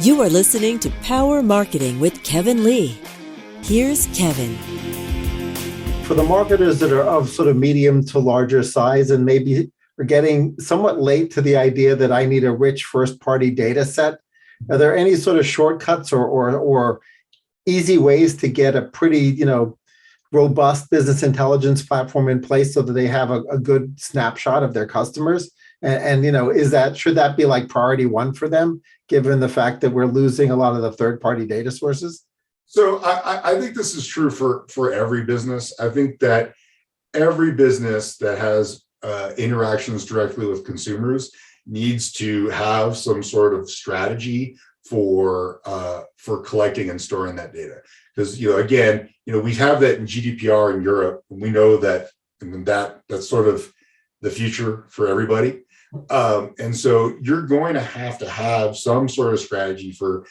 You are listening to Power Marketing with Kevin Lee. Here's Kevin. For the marketers that are of sort of medium to larger size and maybe are getting somewhat late to the idea that I need a rich first-party data set, are there any sort of shortcuts or easy ways to get a pretty, robust business intelligence platform in place so that they have a good snapshot of their customers? And should that be like priority one for them, given the fact that we're losing a lot of the third-party data sources? So I think this is true for every business. I think that every business that has interactions directly with consumers needs to have some sort of strategy for collecting and storing that data. Because we have that in GDPR in Europe, and we know that that's sort of the future for everybody. And so you're going to have some sort of strategy for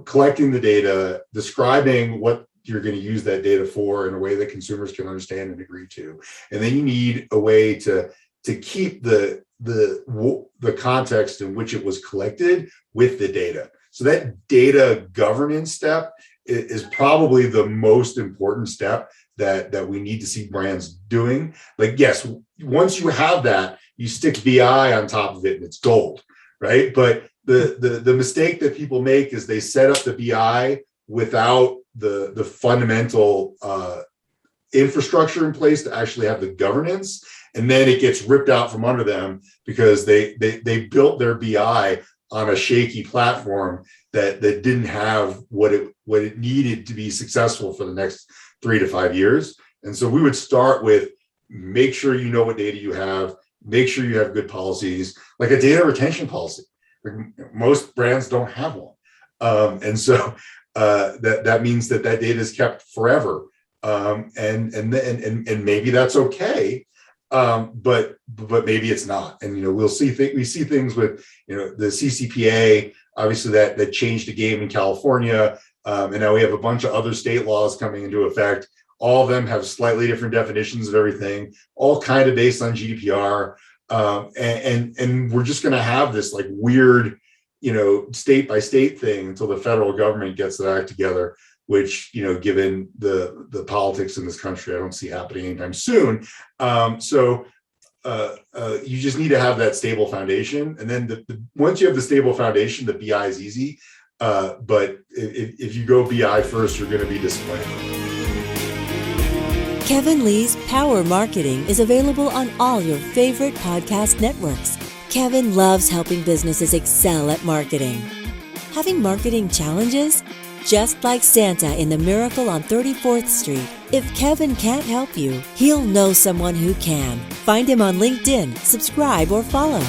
collecting the data, describing what you're going to use that data for in a way that consumers can understand and agree to. And then you need a way to keep the context in which it was collected with the data. So that data governance step is probably the most important step that we need to see brands doing. Like, yes, once you have that, you stick BI on top of it and it's gold, right? But the mistake that people make is they set up the BI without the fundamental infrastructure in place to actually have the governance, and then it gets ripped out from under them because they built their BI on a shaky platform that didn't have what it needed to be successful for the next 3 to 5 years. And so we would start with make sure you know what data you have, make sure you have good policies, like a data retention policy. Most brands don't have one. And so that means that data is kept forever. And maybe that's okay. But maybe it's not. And, we see things with, the CCPA, obviously that changed the game in California. And now we have a bunch of other state laws coming into effect. All of them have slightly different definitions of everything, all kind of based on GDPR. And we're just going to have this like weird, state by state thing until the federal government gets their act together, which, given the politics in this country, I don't see happening anytime soon. So you just need to have that stable foundation. And then once you have the stable foundation, the BI is easy. But if you go BI first, you're going to be disappointed. Kevin Lee's Power Marketing is available on all your favorite podcast networks. Kevin loves helping businesses excel at marketing. Having marketing challenges? Just like Santa in The Miracle on 34th Street, if Kevin can't help you, he'll know someone who can. Find him on LinkedIn, subscribe, or follow.